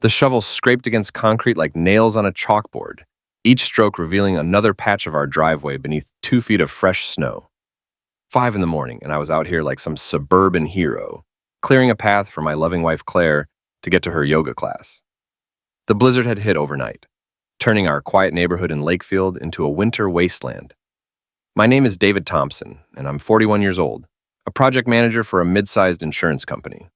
The shovel scraped against concrete like nails on a chalkboard, each stroke revealing another patch of our driveway beneath 2 feet of fresh snow. 5 in the morning, and I was out here like some suburban hero, clearing a path for my loving wife Claire to get to her yoga class. The blizzard had hit overnight, turning our quiet neighborhood in Lakefield into a winter wasteland. My name is David Thompson, and I'm 41 years old, a project manager for a mid-sized insurance company.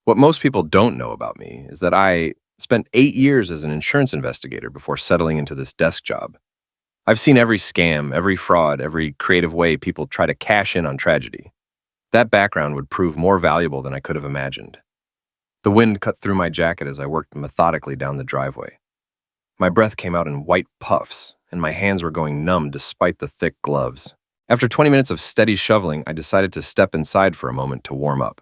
What most people don't know about me is that I spent 8 years as an insurance investigator before settling into this desk job. I've seen every scam, every fraud, every creative way people try to cash in on tragedy. That background would prove more valuable than I could have imagined. The wind cut through my jacket as I worked methodically down the driveway. My breath came out in white puffs, and my hands were going numb despite the thick gloves. After 20 minutes of steady shoveling, I decided to step inside for a moment to warm up.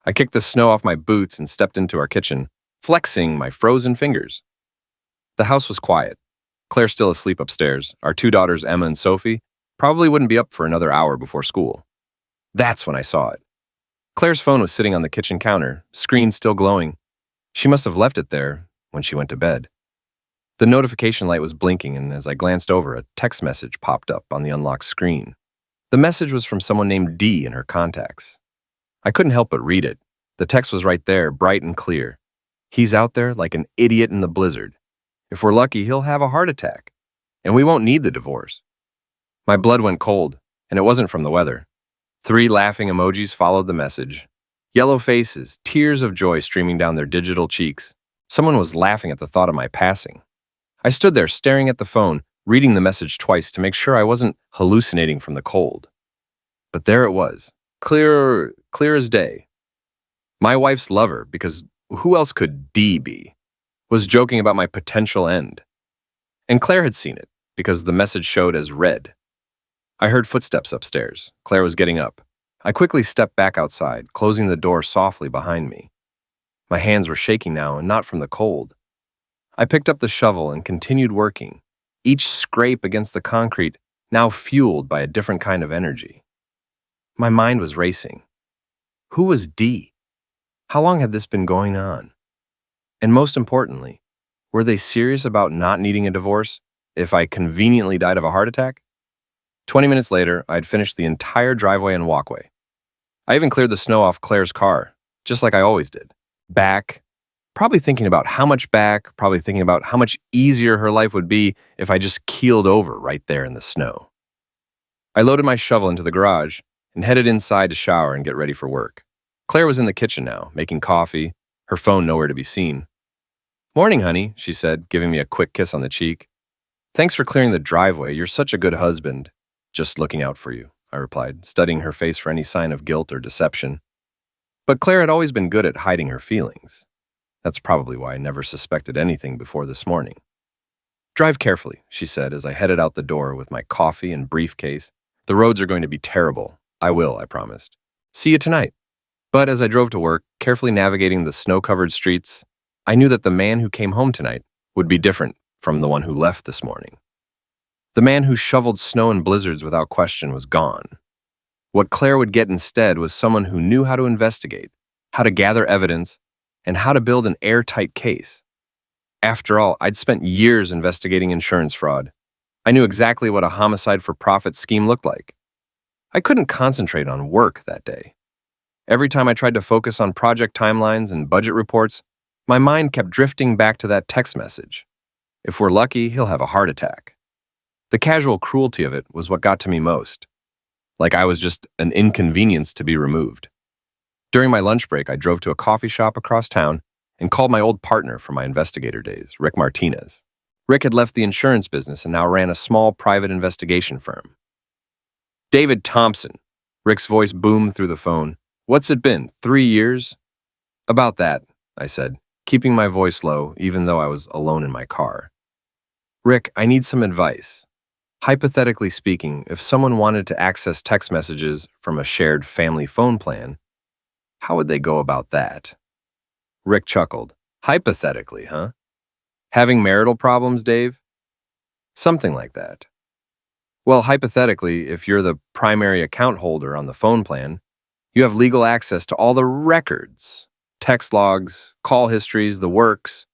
I kicked the snow off my boots and stepped into our kitchen, flexing my frozen fingers. The house was quiet. Claire's still asleep upstairs. Our 2 daughters, Emma and Sophie, probably wouldn't be up for another hour before school. That's when I saw it. Claire's phone was sitting on the kitchen counter, screen still glowing. She must have left it there when she went to bed. The notification light was blinking, and as I glanced over, a text message popped up on the unlocked screen. The message was from someone named D in her contacts. I couldn't help but read it. The text was right there, bright and clear. He's out there like an idiot in the blizzard. If we're lucky, he'll have a heart attack, and we won't need the divorce. My blood went cold, and it wasn't from the weather. 3 laughing emojis followed the message. Yellow faces, tears of joy streaming down their digital cheeks. Someone was laughing at the thought of my passing. I stood there staring at the phone, reading the message twice to make sure I wasn't hallucinating from the cold. But there it was, clear as day. My wife's lover, because who else could D be, was joking about my potential end. And Claire had seen it, because the message showed as read. I heard footsteps upstairs. Claire was getting up. I quickly stepped back outside, closing the door softly behind me. My hands were shaking now, and not from the cold. I picked up the shovel and continued working, each scrape against the concrete now fueled by a different kind of energy. My mind was racing. Who was D? How long had this been going on? And most importantly, were they serious about not needing a divorce if I conveniently died of a heart attack? 20 minutes later, I'd finished the entire driveway and walkway. I even cleared the snow off Claire's car, just like I always did. Probably thinking about how much easier her life would be if I just keeled over right there in the snow. I loaded my shovel into the garage and headed inside to shower and get ready for work. Claire was in the kitchen now, making coffee, her phone nowhere to be seen. "Morning, honey," she said, giving me a quick kiss on the cheek. "Thanks for clearing the driveway. You're such a good husband." "Just looking out for you," I replied, studying her face for any sign of guilt or deception. But Claire had always been good at hiding her feelings. That's probably why I never suspected anything before this morning. "Drive carefully," she said as I headed out the door with my coffee and briefcase. "The roads are going to be terrible." "I will," I promised. "See you tonight." But as I drove to work, carefully navigating the snow-covered streets, I knew that the man who came home tonight would be different from the one who left this morning. The man who shoveled snow and blizzards without question was gone. What Claire would get instead was someone who knew how to investigate, how to gather evidence, and how to build an airtight case. After all, I'd spent years investigating insurance fraud. I knew exactly what a homicide-for-profit scheme looked like. I couldn't concentrate on work that day. Every time I tried to focus on project timelines and budget reports, my mind kept drifting back to that text message. If we're lucky, he'll have a heart attack. The casual cruelty of it was what got to me most. Like I was just an inconvenience to be removed. During my lunch break, I drove to a coffee shop across town and called my old partner from my investigator days, Rick Martinez. Rick had left the insurance business and now ran a small private investigation firm. "David Thompson," Rick's voice boomed through the phone. "What's it been, 3 years?" "About that," I said, keeping my voice low even though I was alone in my car. "Rick, I need some advice. Hypothetically speaking, if someone wanted to access text messages from a shared family phone plan, how would they go about that?" Rick chuckled. "Hypothetically, huh? Having marital problems, Dave?" "Something like that." "Well, hypothetically, if you're the primary account holder on the phone plan, you have legal access to all the records, text logs, call histories, the works.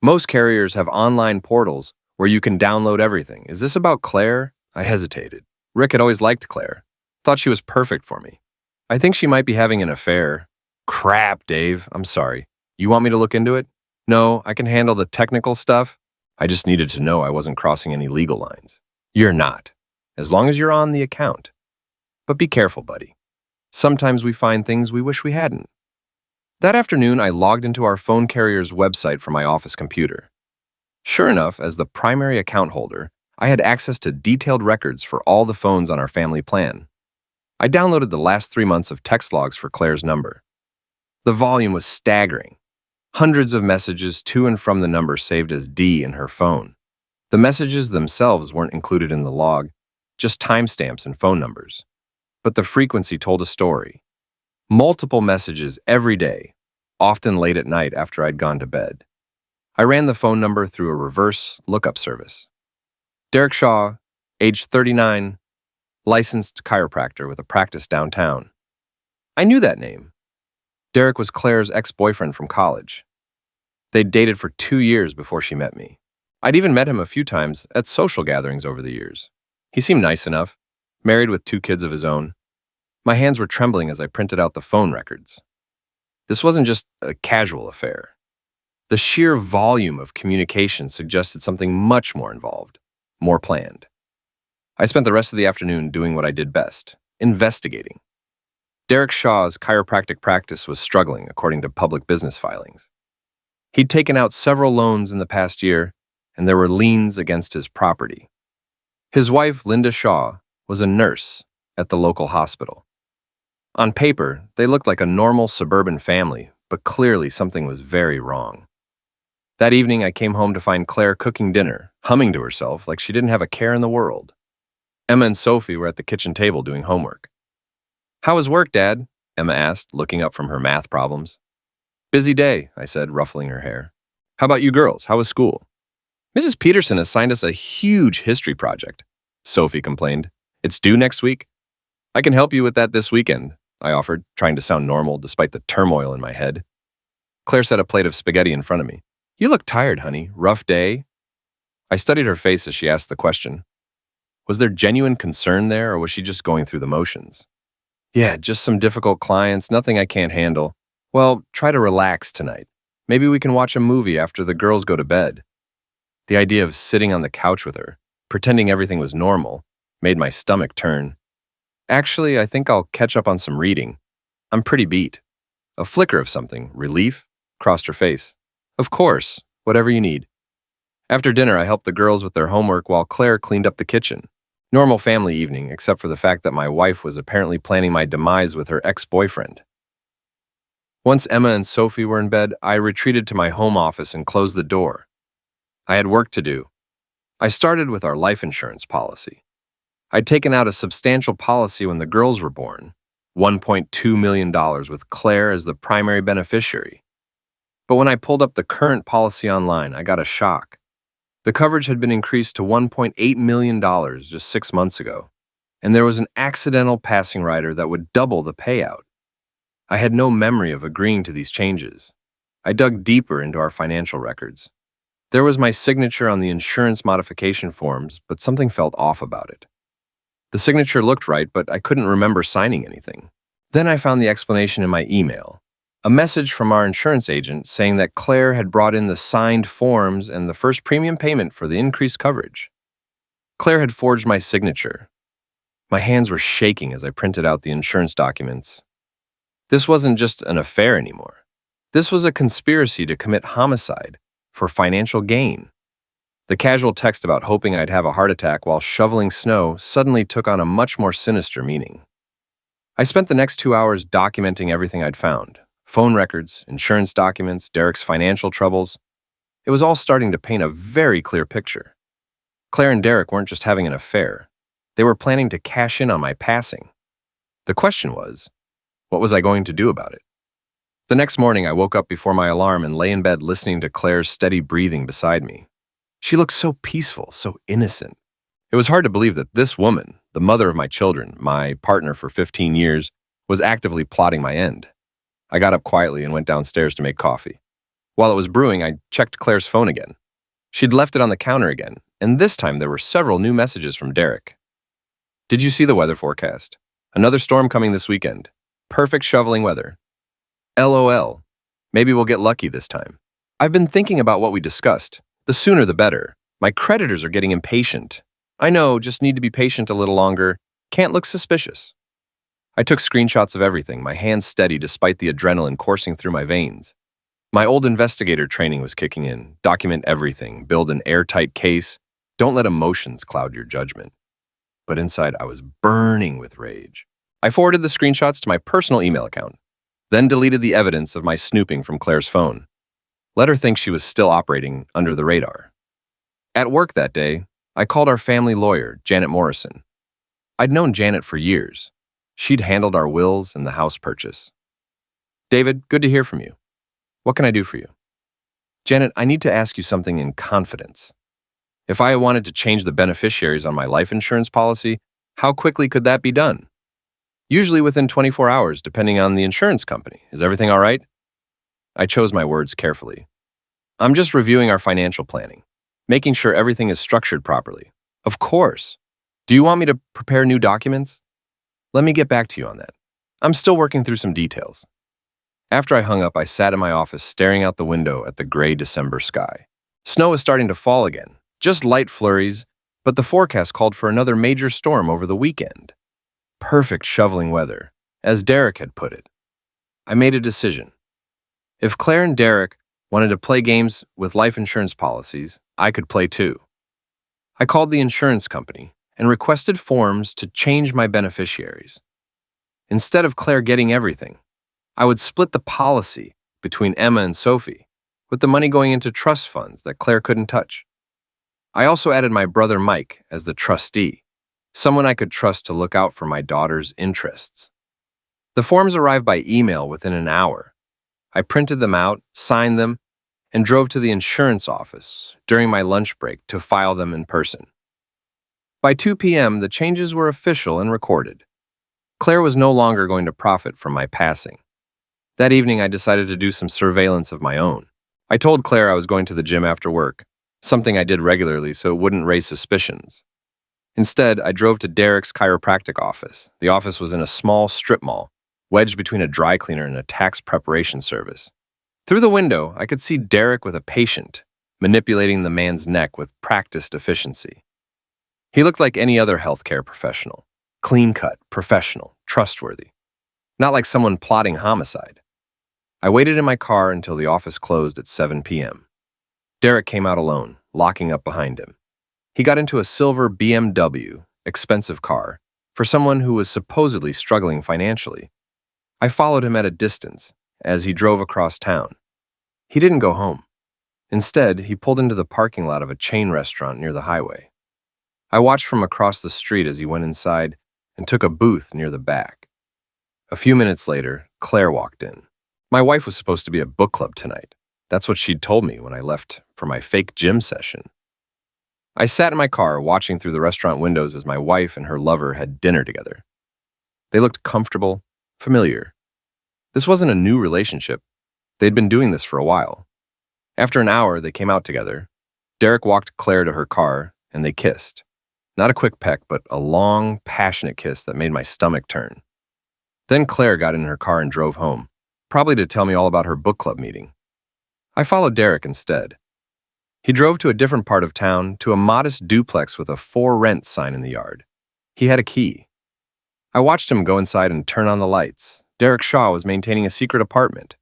Most carriers have online portals where you can download everything. Is this about Claire? I hesitated. Rick had always liked Claire. Thought she was perfect for me. I think she might be having an affair. Crap, Dave. I'm sorry. You want me to look into it? No, I can handle the technical stuff. I just needed to know I wasn't crossing any legal lines. You're not, as long as you're on the account. But be careful, buddy. Sometimes we find things we wish we hadn't. That afternoon, I logged into our phone carrier's website from my office computer. Sure enough, as the primary account holder, I had access to detailed records for all the phones on our family plan. I downloaded the last 3 months of text logs for Claire's number. The volume was staggering. Hundreds of messages to and from the number saved as D in her phone. The messages themselves weren't included in the log, just timestamps and phone numbers. But the frequency told a story. Multiple messages every day, often late at night after I'd gone to bed. I ran the phone number through a reverse lookup service. Derek Shaw, age 39, licensed chiropractor with a practice downtown. I knew that name. Derek was Claire's ex-boyfriend from college. They'd dated for 2 years before she met me. I'd even met him a few times at social gatherings over the years. He seemed nice enough, married with 2 kids of his own. My hands were trembling as I printed out the phone records. This wasn't just a casual affair. The sheer volume of communication suggested something much more involved, more planned. I spent the rest of the afternoon doing what I did best, investigating. Derek Shaw's chiropractic practice was struggling, according to public business filings. He'd taken out several loans in the past year, and there were liens against his property. His wife, Linda Shaw, was a nurse at the local hospital. On paper, they looked like a normal suburban family, but clearly something was very wrong. That evening, I came home to find Claire cooking dinner, humming to herself like she didn't have a care in the world. Emma and Sophie were at the kitchen table doing homework. "How was work, Dad?" Emma asked, looking up from her math problems. "Busy day," I said, ruffling her hair. "How about you girls? How was school?" "Mrs. Peterson assigned us a huge history project," Sophie complained. "It's due next week." "I can help you with that this weekend," I offered, trying to sound normal despite the turmoil in my head. Claire set a plate of spaghetti in front of me. "You look tired, honey. Rough day?" I studied her face as she asked the question. Was there genuine concern there, or was she just going through the motions? "Yeah, just some difficult clients, nothing I can't handle." "Well, try to relax tonight. Maybe we can watch a movie after the girls go to bed." The idea of sitting on the couch with her, pretending everything was normal, made my stomach turn. "Actually, I think I'll catch up on some reading. I'm pretty beat." A flicker of something, relief, crossed her face. "Of course, whatever you need." After dinner, I helped the girls with their homework while Claire cleaned up the kitchen. Normal family evening, except for the fact that my wife was apparently planning my demise with her ex-boyfriend. Once Emma and Sophie were in bed, I retreated to my home office and closed the door. I had work to do. I started with our life insurance policy. I'd taken out a substantial policy when the girls were born, $1.2 million with Claire as the primary beneficiary. But when I pulled up the current policy online, I got a shock. The coverage had been increased to $1.8 million just 6 months ago, and there was an accidental passing rider that would double the payout. I had no memory of agreeing to these changes. I dug deeper into our financial records. There was my signature on the insurance modification forms, but something felt off about it. The signature looked right, but I couldn't remember signing anything. Then I found the explanation in my email. A message from our insurance agent saying that Claire had brought in the signed forms and the first premium payment for the increased coverage. Claire had forged my signature. My hands were shaking as I printed out the insurance documents. This wasn't just an affair anymore. This was a conspiracy to commit homicide for financial gain. The casual text about hoping I'd have a heart attack while shoveling snow suddenly took on a much more sinister meaning. I spent the next 2 hours documenting everything I'd found. Phone records, insurance documents, Derek's financial troubles. It was all starting to paint a very clear picture. Claire and Derek weren't just having an affair. They were planning to cash in on my passing. The question was, what was I going to do about it? The next morning, I woke up before my alarm and lay in bed listening to Claire's steady breathing beside me. She looked so peaceful, so innocent. It was hard to believe that this woman, the mother of my children, my partner for 15 years, was actively plotting my end. I got up quietly and went downstairs to make coffee. While it was brewing, I checked Claire's phone again. She'd left it on the counter again, and this time there were several new messages from Derek. Did you see the weather forecast? Another storm coming this weekend. Perfect shoveling weather. LOL. Maybe we'll get lucky this time. I've been thinking about what we discussed. The sooner the better. My creditors are getting impatient. I know, just need to be patient a little longer. Can't look suspicious. I took screenshots of everything, my hands steady despite the adrenaline coursing through my veins. My old investigator training was kicking in. Document everything, build an airtight case. Don't let emotions cloud your judgment. But inside, I was burning with rage. I forwarded the screenshots to my personal email account, then deleted the evidence of my snooping from Claire's phone. Let her think she was still operating under the radar. At work that day, I called our family lawyer, Janet Morrison. I'd known Janet for years. She'd handled our wills and the house purchase. David, good to hear from you. What can I do for you? Janet, I need to ask you something in confidence. If I wanted to change the beneficiaries on my life insurance policy, how quickly could that be done? Usually within 24 hours, depending on the insurance company. Is everything all right? I chose my words carefully. I'm just reviewing our financial planning, making sure everything is structured properly. Of course. Do you want me to prepare new documents? Let me get back to you on that. I'm still working through some details. After I hung up, I sat in my office staring out the window at the gray December sky. Snow was starting to fall again, just light flurries, but the forecast called for another major storm over the weekend. Perfect shoveling weather, as Derek had put it. I made a decision. If Claire and Derek wanted to play games with life insurance policies, I could play too. I called the insurance company and requested forms to change my beneficiaries. Instead of Claire getting everything, I would split the policy between Emma and Sophie, with the money going into trust funds that Claire couldn't touch. I also added my brother Mike as the trustee, someone I could trust to look out for my daughter's interests. The forms arrived by email within an hour. I printed them out, signed them, and drove to the insurance office during my lunch break to file them in person. By 2 p.m., the changes were official and recorded. Claire was no longer going to profit from my passing. That evening, I decided to do some surveillance of my own. I told Claire I was going to the gym after work, something I did regularly so it wouldn't raise suspicions. Instead, I drove to Derek's chiropractic office. The office was in a small strip mall, wedged between a dry cleaner and a tax preparation service. Through the window, I could see Derek with a patient, manipulating the man's neck with practiced efficiency. He looked like any other healthcare professional, clean-cut, professional, trustworthy, not like someone plotting homicide. I waited in my car until the office closed at 7 p.m. Derek came out alone, locking up behind him. He got into a silver BMW, expensive car, for someone who was supposedly struggling financially. I followed him at a distance as he drove across town. He didn't go home. Instead, he pulled into the parking lot of a chain restaurant near the highway. I watched from across the street as he went inside and took a booth near the back. A few minutes later, Claire walked in. My wife was supposed to be at book club tonight. That's what she'd told me when I left for my fake gym session. I sat in my car watching through the restaurant windows as my wife and her lover had dinner together. They looked comfortable, familiar. This wasn't a new relationship. They'd been doing this for a while. After an hour, they came out together. Derek walked Claire to her car, and they kissed. Not a quick peck, but a long, passionate kiss that made my stomach turn. Then Claire got in her car and drove home, probably to tell me all about her book club meeting. I followed Derek instead. He drove to a different part of town, to a modest duplex with a for rent sign in the yard. He had a key. I watched him go inside and turn on the lights. Derek Shaw was maintaining a secret apartment.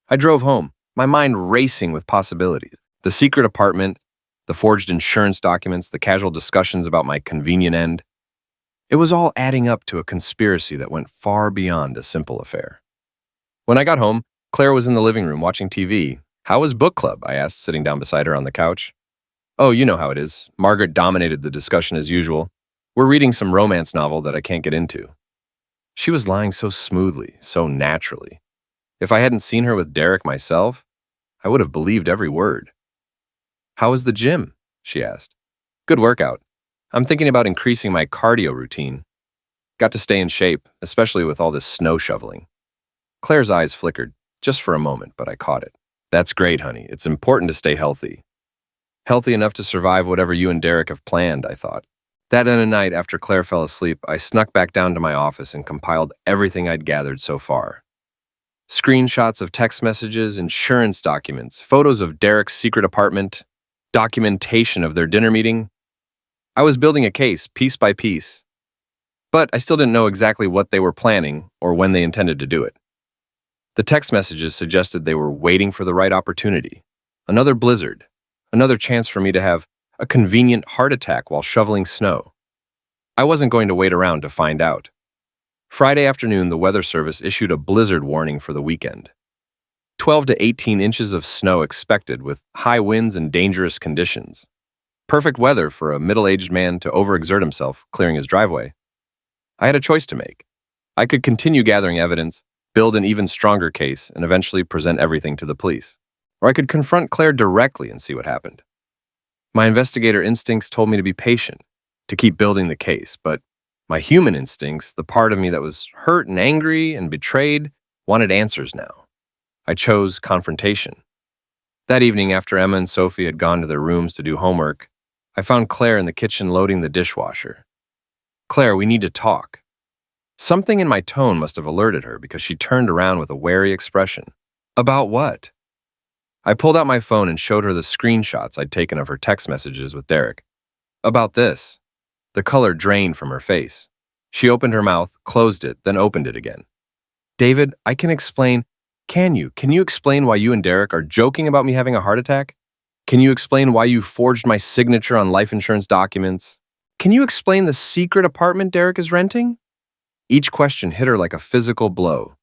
I drove home, my mind racing with possibilities. The secret apartment, the forged insurance documents, the casual discussions about my convenient end. It was all adding up to a conspiracy that went far beyond a simple affair. When I got home, Claire was in the living room watching TV. How was book club? I asked, sitting down beside her on the couch. Oh, you know how it is. Margaret dominated the discussion as usual. We're reading some romance novel that I can't get into. She was lying so smoothly, so naturally. If I hadn't seen her with Derek myself, I would have believed every word. How was the gym? She asked. Good workout. I'm thinking about increasing my cardio routine. Got to stay in shape, especially with all this snow shoveling. Claire's eyes flickered, just for a moment, but I caught it. That's great, honey. It's important to stay healthy. Healthy enough to survive whatever you and Derek have planned, I thought. That night, after Claire fell asleep, I snuck back down to my office and compiled everything I'd gathered so far. Screenshots of text messages, insurance documents, photos of Derek's secret apartment, documentation of their dinner meeting. I was building a case, piece by piece. But I still didn't know exactly what they were planning or when they intended to do it. The text messages suggested they were waiting for the right opportunity. Another blizzard. Another chance for me to have a convenient heart attack while shoveling snow. I wasn't going to wait around to find out. Friday afternoon, the Weather Service issued a blizzard warning for the weekend. 12 to 18 inches of snow expected with high winds and dangerous conditions. Perfect weather for a middle-aged man to overexert himself clearing his driveway. I had a choice to make. I could continue gathering evidence, build an even stronger case, and eventually present everything to the police. Or I could confront Claire directly and see what happened. My investigator instincts told me to be patient, to keep building the case, but my human instincts, the part of me that was hurt and angry and betrayed, wanted answers now. I chose confrontation. That evening, after Emma and Sophie had gone to their rooms to do homework, I found Claire in the kitchen loading the dishwasher. Claire, we need to talk. Something in my tone must have alerted her because she turned around with a wary expression. About what? I pulled out my phone and showed her the screenshots I'd taken of her text messages with Derek. About this. The color drained from her face. She opened her mouth, closed it, then opened it again. David, I can explain. Can you explain why you and Derek are joking about me having a heart attack? Can you explain why you forged my signature on life insurance documents? Can you explain the secret apartment Derek is renting? Each question hit her like a physical blow.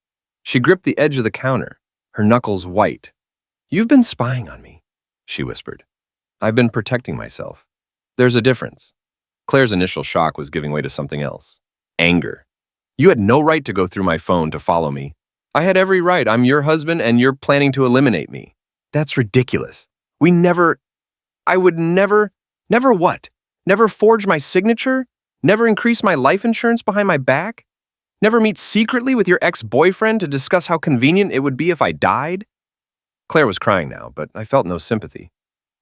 She gripped the edge of the counter, her knuckles white. You've been spying on me, she whispered. I've been protecting myself. There's a difference. Claire's initial shock was giving way to something else. Anger. You had no right to go through my phone to follow me. I had every right. I'm your husband and you're planning to eliminate me. That's ridiculous. I would never what? Never forge my signature? Never increase my life insurance behind my back? Never meet secretly with your ex-boyfriend to discuss how convenient it would be if I died? Claire was crying now, but I felt no sympathy.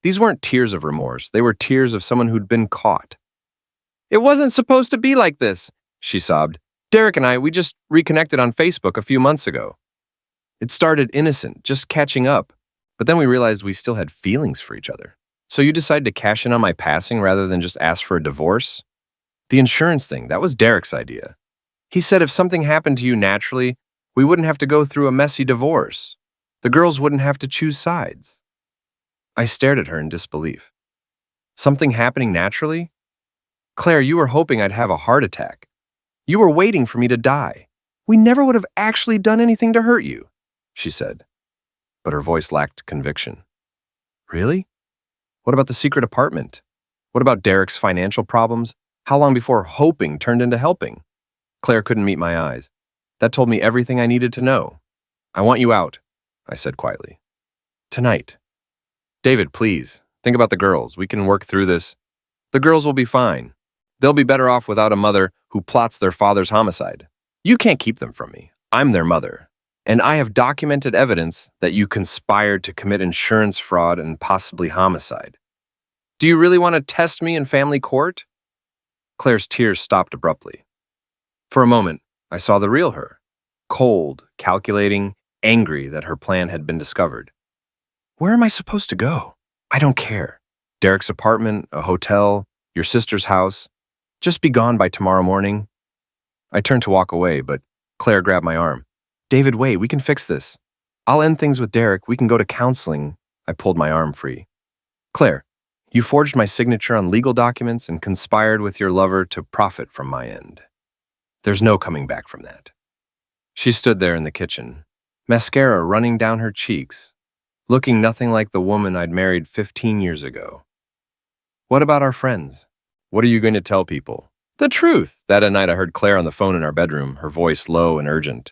These weren't tears of remorse. They were tears of someone who'd been caught. It wasn't supposed to be like this, she sobbed. Derek and I, we just reconnected on Facebook a few months ago. It started innocent, just catching up. But then we realized we still had feelings for each other. So you decided to cash in on my passing rather than just ask for a divorce? The insurance thing, that was Derek's idea. He said if something happened to you naturally, we wouldn't have to go through a messy divorce. The girls wouldn't have to choose sides. I stared at her in disbelief. Something happening naturally? Claire, you were hoping I'd have a heart attack. You were waiting for me to die. We never would have actually done anything to hurt you, she said. But her voice lacked conviction. Really? What about the secret apartment? What about Derek's financial problems? How long before hoping turned into helping? Claire couldn't meet my eyes. That told me everything I needed to know. I want you out, I said quietly. Tonight. David, please, think about the girls. We can work through this. The girls will be fine. They'll be better off without a mother who plots their father's homicide. You can't keep them from me. I'm their mother. And I have documented evidence that you conspired to commit insurance fraud and possibly homicide. Do you really want to test me in family court? Claire's tears stopped abruptly. For a moment, I saw the real her. Cold, calculating, angry that her plan had been discovered. Where am I supposed to go? I don't care. Derek's apartment, a hotel, your sister's house. Just be gone by tomorrow morning. I turned to walk away, but Claire grabbed my arm. David, wait, we can fix this. I'll end things with Derek. We can go to counseling. I pulled my arm free. Claire, you forged my signature on legal documents and conspired with your lover to profit from my end. There's no coming back from that. She stood there in the kitchen, mascara running down her cheeks, looking nothing like the woman I'd married 15 years ago. What about our friends? What are you going to tell people? The truth. That night I heard Claire on the phone in our bedroom, her voice low and urgent.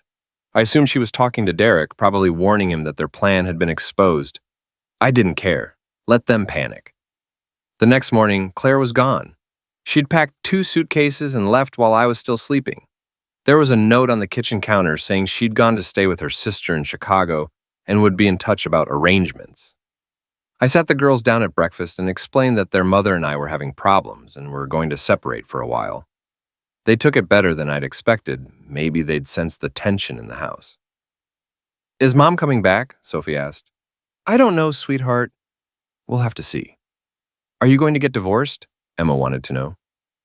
I assumed she was talking to Derek, probably warning him that their plan had been exposed. I didn't care. Let them panic. The next morning, Claire was gone. She'd packed 2 suitcases and left while I was still sleeping. There was a note on the kitchen counter saying she'd gone to stay with her sister in Chicago and would be in touch about arrangements. I sat the girls down at breakfast and explained that their mother and I were having problems and were going to separate for a while. They took it better than I'd expected. Maybe they'd sensed the tension in the house. "Is Mom coming back?" Sophie asked. "I don't know, sweetheart. We'll have to see." "Are you going to get divorced?" Emma wanted to know.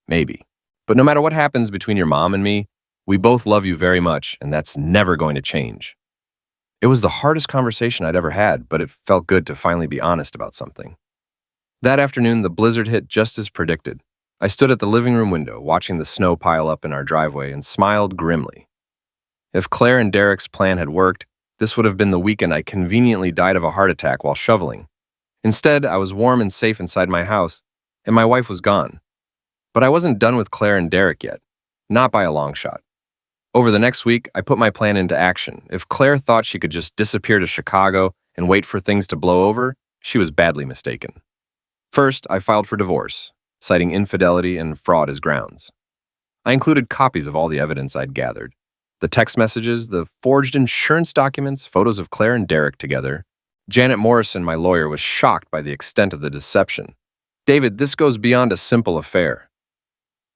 "Maybe. But no matter what happens between your mom and me, we both love you very much, and that's never going to change." It was the hardest conversation I'd ever had, but it felt good to finally be honest about something. That afternoon, the blizzard hit just as predicted. I stood at the living room window, watching the snow pile up in our driveway, and smiled grimly. If Claire and Derek's plan had worked, this would have been the weekend I conveniently died of a heart attack while shoveling. Instead, I was warm and safe inside my house, and my wife was gone. But I wasn't done with Claire and Derek yet, not by a long shot. Over the next week, I put my plan into action. If Claire thought she could just disappear to Chicago and wait for things to blow over, she was badly mistaken. First, I filed for divorce, citing infidelity and fraud as grounds. I included copies of all the evidence I'd gathered. The text messages, the forged insurance documents, photos of Claire and Derek together. Janet Morrison, my lawyer, was shocked by the extent of the deception. "David, this goes beyond a simple affair.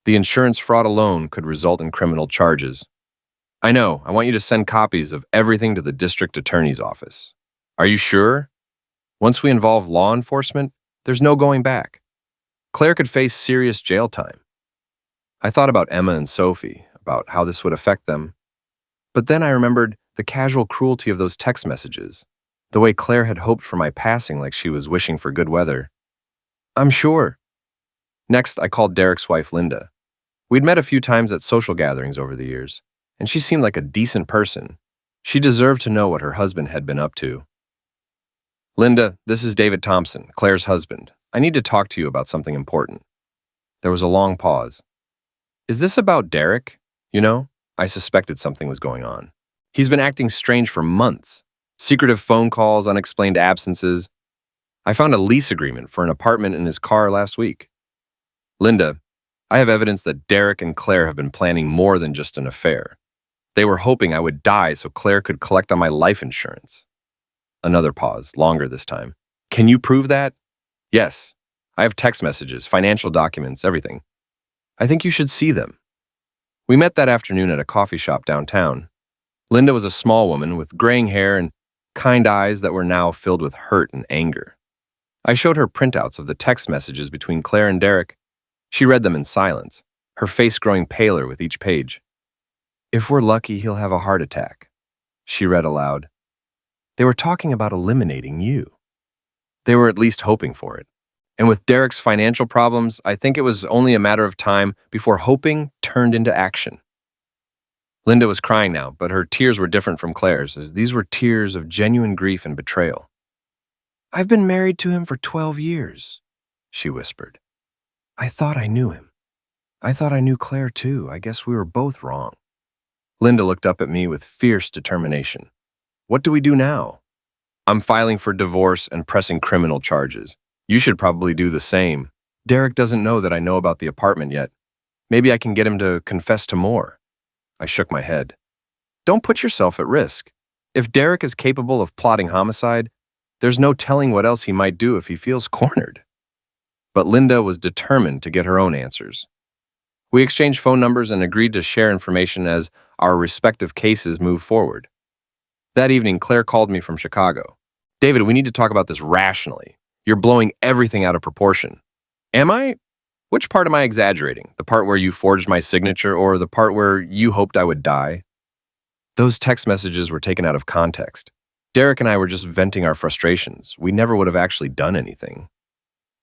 The insurance fraud alone could result in criminal charges. I know, I want you to send copies of everything to the district attorney's office." "Are you sure? Once we involve law enforcement, there's no going back. Claire could face serious jail time." I thought about Emma and Sophie, about how this would affect them. But then I remembered the casual cruelty of those text messages, the way Claire had hoped for my passing like she was wishing for good weather. "I'm sure." Next, I called Derek's wife, Linda. We'd met a few times at social gatherings over the years, and she seemed like a decent person. She deserved to know what her husband had been up to. "Linda, this is David Thompson, Claire's husband. I need to talk to you about something important." There was a long pause. "Is this about Derek? You know, I suspected something was going on. He's been acting strange for months. Secretive phone calls, unexplained absences. I found a lease agreement for an apartment in his car last week." "Linda, I have evidence that Derek and Claire have been planning more than just an affair. They were hoping I would die so Claire could collect on my life insurance." Another pause, longer this time. "Can you prove that?" "Yes. I have text messages, financial documents, everything. I think you should see them." We met that afternoon at a coffee shop downtown. Linda was a small woman with graying hair and kind eyes that were now filled with hurt and anger. I showed her printouts of the text messages between Claire and Derek. She read them in silence, her face growing paler with each page. "If we're lucky, he'll have a heart attack," she read aloud. They were talking about eliminating you. They were at least hoping for it. And with Derek's financial problems, I think it was only a matter of time before hoping turned into action. Linda was crying now, but her tears were different from Claire's, as these were tears of genuine grief and betrayal. "I've been married to him for 12 years, she whispered. "I thought I knew him. I thought I knew Claire too. I guess we were both wrong." Linda looked up at me with fierce determination. "What do we do now?" "I'm filing for divorce and pressing criminal charges. You should probably do the same. Derek doesn't know that I know about the apartment yet. Maybe I can get him to confess to more." I shook my head. "Don't put yourself at risk. If Derek is capable of plotting homicide, there's no telling what else he might do if he feels cornered." But Linda was determined to get her own answers. We exchanged phone numbers and agreed to share information as our respective cases moved forward. That evening, Claire called me from Chicago. "David, we need to talk about this rationally. You're blowing everything out of proportion." "Am I? Which part am I exaggerating? The part where you forged my signature or the part where you hoped I would die?" Those text messages were taken out of context. Derek and I were just venting our frustrations. We never would have actually done anything.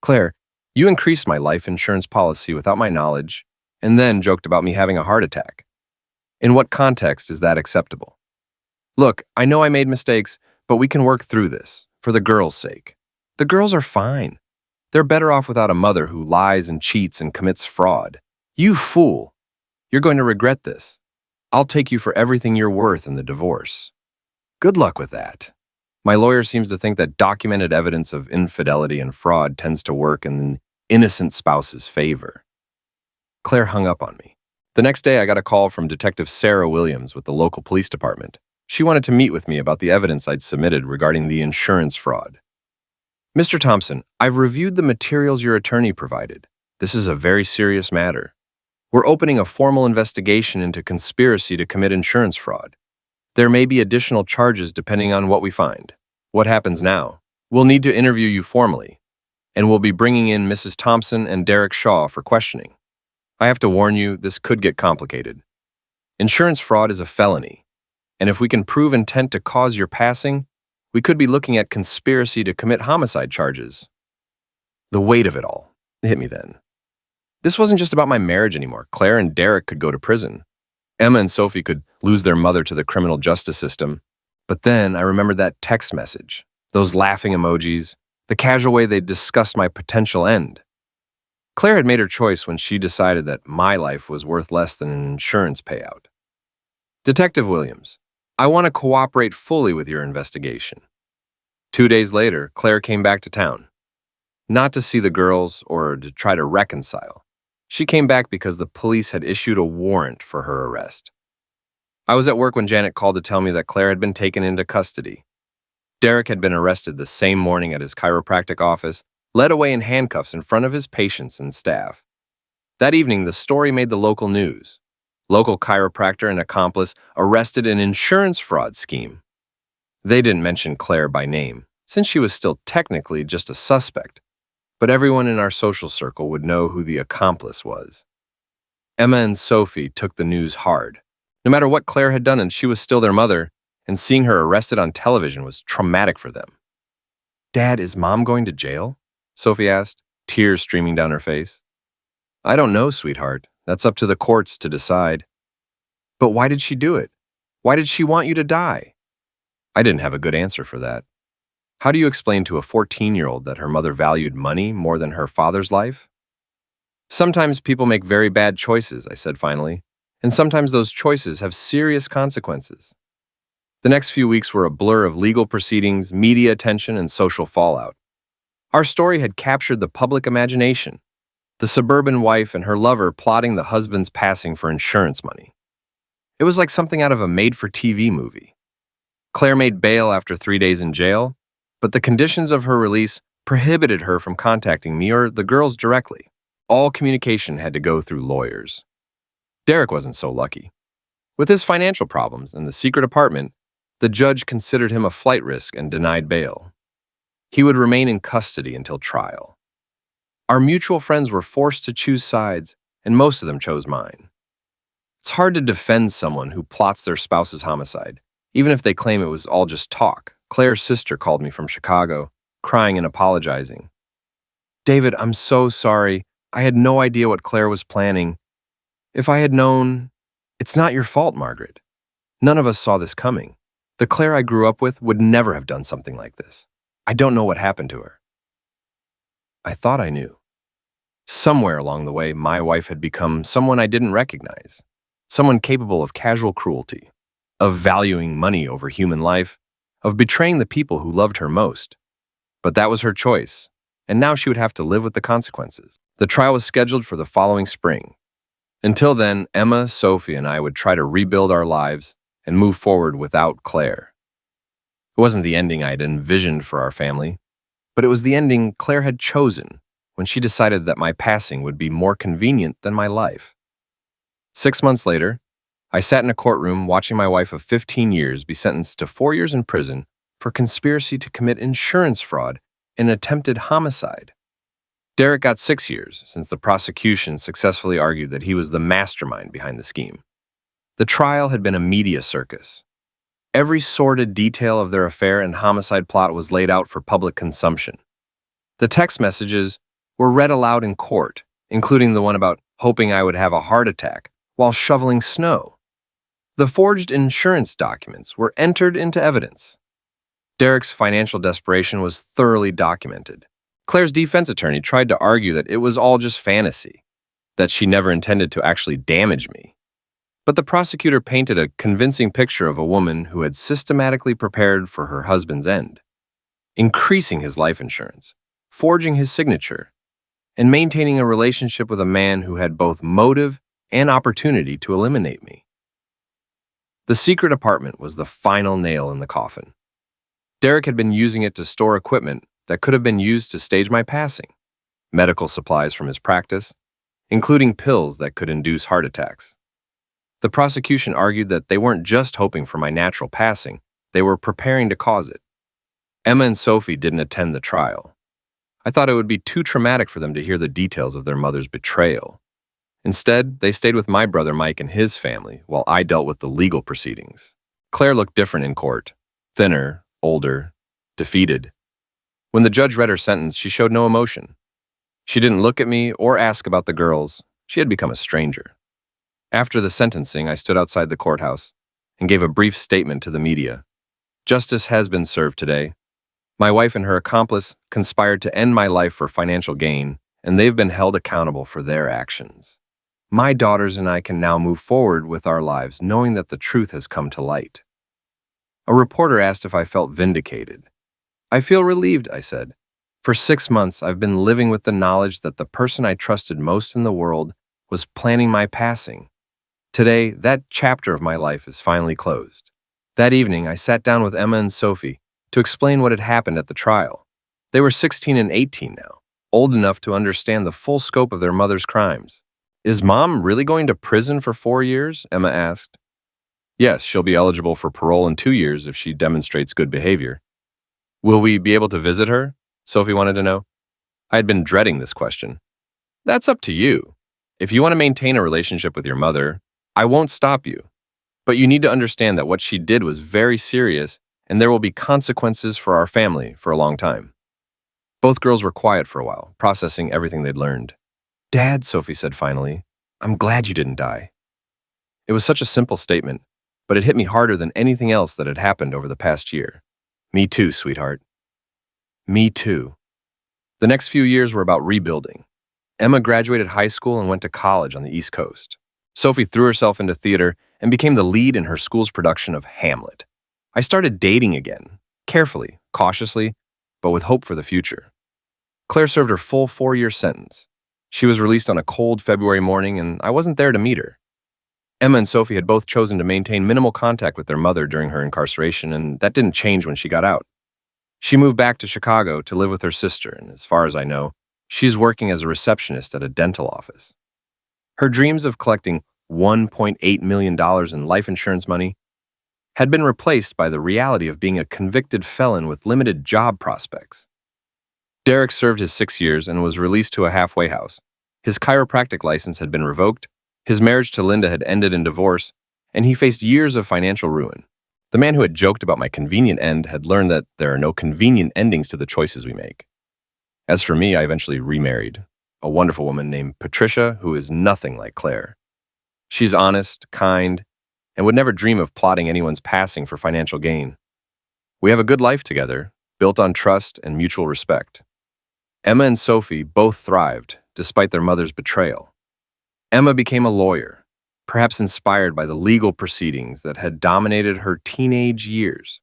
"Claire, you increased my life insurance policy without my knowledge and then joked about me having a heart attack. In what context is that acceptable? Look, I know I made mistakes, but we can work through this, for the girls' sake. The girls are fine. They're better off without a mother who lies and cheats and commits fraud. You fool! You're going to regret this. I'll take you for everything you're worth in the divorce." Good luck with that. My lawyer seems to think that documented evidence of infidelity and fraud tends to work in the innocent spouse's favor. Claire hung up on me. The next day, I got a call from Detective Sarah Williams with the local police department. She wanted to meet with me about the evidence I'd submitted regarding the insurance fraud. Mr. Thompson, I've reviewed the materials your attorney provided. This is a very serious matter. We're opening a formal investigation into conspiracy to commit insurance fraud. There may be additional charges depending on what we find. What happens now? We'll need to interview you formally, and we'll be bringing in Mrs. Thompson and Derek Shaw for questioning. I have to warn you, this could get complicated. Insurance fraud is a felony, and if we can prove intent to cause your passing, we could be looking at conspiracy to commit homicide charges. The weight of it all hit me then. This wasn't just about my marriage anymore. Claire and Derek could go to prison. Emma and Sophie could lose their mother to the criminal justice system. But then I remembered that text message, those laughing emojis, the casual way they discussed my potential end. Claire had made her choice when she decided that my life was worth less than an insurance payout. Detective Williams, I want to cooperate fully with your investigation. 2 days later, Claire came back to town. Not to see the girls or to try to reconcile. She came back because the police had issued a warrant for her arrest. I was at work when Janet called to tell me that Claire had been taken into custody. Derek had been arrested the same morning at his chiropractic office, led away in handcuffs in front of his patients and staff. That evening, the story made the local news. Local chiropractor and accomplice arrested in insurance fraud scheme. They didn't mention Claire by name, since she was still technically just a suspect, but everyone in our social circle would know who the accomplice was. Emma and Sophie took the news hard. No matter what Claire had done, and she was still their mother, and seeing her arrested on television was traumatic for them. Dad, is Mom going to jail? Sophie asked, tears streaming down her face. I don't know, sweetheart. That's up to the courts to decide. But why did she do it? Why did she want you to die? I didn't have a good answer for that. How do you explain to a 14-year-old that her mother valued money more than her father's life? Sometimes people make very bad choices, I said finally, and sometimes those choices have serious consequences. The next few weeks were a blur of legal proceedings, media attention, and social fallout. Our story had captured the public imagination, the suburban wife and her lover plotting the husband's passing for insurance money. It was like something out of a made-for-TV movie. Claire made bail after 3 days in jail, but the conditions of her release prohibited her from contacting me or the girls directly. All communication had to go through lawyers. Derek wasn't so lucky. With his financial problems and the secret apartment, the judge considered him a flight risk and denied bail. He would remain in custody until trial. Our mutual friends were forced to choose sides, and most of them chose mine. It's hard to defend someone who plots their spouse's homicide, even if they claim it was all just talk. Claire's sister called me from Chicago, crying and apologizing. David, I'm so sorry. I had no idea what Claire was planning. If I had known... It's not your fault, Margaret. None of us saw this coming. The Claire I grew up with would never have done something like this. I don't know what happened to her. I thought I knew. Somewhere along the way, my wife had become someone I didn't recognize. Someone capable of casual cruelty, of valuing money over human life, of betraying the people who loved her most. But that was her choice, and now she would have to live with the consequences. The trial was scheduled for the following spring. Until then, Emma, Sophie, and I would try to rebuild our lives and move forward without Claire. It wasn't the ending I had envisioned for our family, but it was the ending Claire had chosen when she decided that my passing would be more convenient than my life. 6 months later, I sat in a courtroom watching my wife of 15 years be sentenced to 4 years in prison for conspiracy to commit insurance fraud and attempted homicide. Derek got 6 years since the prosecution successfully argued that he was the mastermind behind the scheme. The trial had been a media circus. Every sordid detail of their affair and homicide plot was laid out for public consumption. The text messages were read aloud in court, including the one about hoping I would have a heart attack while shoveling snow. The forged insurance documents were entered into evidence. Derek's financial desperation was thoroughly documented. Claire's defense attorney tried to argue that it was all just fantasy, that she never intended to actually damage me. But the prosecutor painted a convincing picture of a woman who had systematically prepared for her husband's end, increasing his life insurance, forging his signature, and maintaining a relationship with a man who had both motive and opportunity to eliminate me. The secret apartment was the final nail in the coffin. Derek had been using it to store equipment that could have been used to stage my passing, medical supplies from his practice, including pills that could induce heart attacks. The prosecution argued that they weren't just hoping for my natural passing, they were preparing to cause it. Emma and Sophie didn't attend the trial. I thought it would be too traumatic for them to hear the details of their mother's betrayal. Instead, they stayed with my brother Mike and his family while I dealt with the legal proceedings. Claire looked different in court, thinner, older, defeated. When the judge read her sentence, she showed no emotion. She didn't look at me or ask about the girls. She had become a stranger. After the sentencing, I stood outside the courthouse and gave a brief statement to the media. Justice has been served today. My wife and her accomplice conspired to end my life for financial gain, and they've been held accountable for their actions. My daughters and I can now move forward with our lives, knowing that the truth has come to light. A reporter asked if I felt vindicated. I feel relieved, I said. For 6 months, I've been living with the knowledge that the person I trusted most in the world was planning my passing. Today, that chapter of my life is finally closed. That evening, I sat down with Emma and Sophie to explain what had happened at the trial. They were 16 and 18 now, old enough to understand the full scope of their mother's crimes. Is Mom really going to prison for 4 years? Emma asked. Yes, she'll be eligible for parole in 2 years if she demonstrates good behavior. Will we be able to visit her? Sophie wanted to know. I had been dreading this question. That's up to you. If you want to maintain a relationship with your mother, I won't stop you. But you need to understand that what she did was very serious, and there will be consequences for our family for a long time. Both girls were quiet for a while, processing everything they'd learned. Dad, Sophie said finally, I'm glad you didn't die. It was such a simple statement, but it hit me harder than anything else that had happened over the past year. Me too, sweetheart. Me too. The next few years were about rebuilding. Emma graduated high school and went to college on the East Coast. Sophie threw herself into theater and became the lead in her school's production of Hamlet. I started dating again, carefully, cautiously, but with hope for the future. Claire served her full 4-year sentence. She was released on a cold February morning, and I wasn't there to meet her. Emma and Sophie had both chosen to maintain minimal contact with their mother during her incarceration, and that didn't change when she got out. She moved back to Chicago to live with her sister, and as far as I know, she's working as a receptionist at a dental office. Her dreams of collecting $1.8 million in life insurance money had been replaced by the reality of being a convicted felon with limited job prospects. Derek served his 6 years and was released to a halfway house. His chiropractic license had been revoked, his marriage to Linda had ended in divorce, and he faced years of financial ruin. The man who had joked about my convenient end had learned that there are no convenient endings to the choices we make. As for me, I eventually remarried a wonderful woman named Patricia, who is nothing like Claire. She's honest, kind, and would never dream of plotting anyone's passing for financial gain. We have a good life together, built on trust and mutual respect. Emma and Sophie both thrived, despite their mother's betrayal. Emma became a lawyer, perhaps inspired by the legal proceedings that had dominated her teenage years.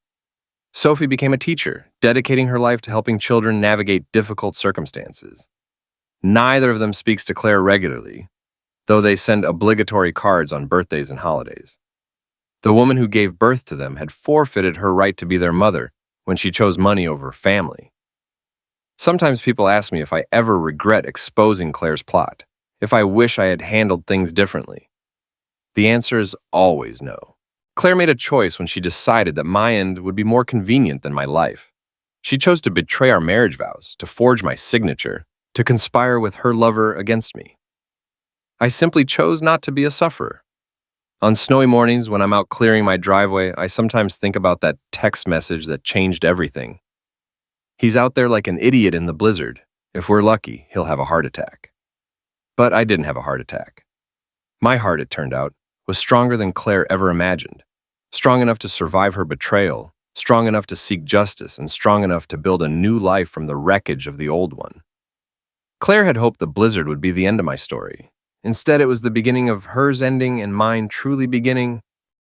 Sophie became a teacher, dedicating her life to helping children navigate difficult circumstances. Neither of them speaks to Claire regularly, though they send obligatory cards on birthdays and holidays. The woman who gave birth to them had forfeited her right to be their mother when she chose money over family. Sometimes people ask me if I ever regret exposing Claire's plot, if I wish I had handled things differently. The answer is always no. Claire made a choice when she decided that my end would be more convenient than my life. She chose to betray our marriage vows, to forge my signature, to conspire with her lover against me. I simply chose not to be a sufferer. On snowy mornings when I'm out clearing my driveway, I sometimes think about that text message that changed everything. He's out there like an idiot in the blizzard. If we're lucky, he'll have a heart attack. But I didn't have a heart attack. My heart, it turned out, was stronger than Claire ever imagined. Strong enough to survive her betrayal, strong enough to seek justice, and strong enough to build a new life from the wreckage of the old one. Claire had hoped the blizzard would be the end of my story. Instead, it was the beginning of hers ending and mine truly beginning.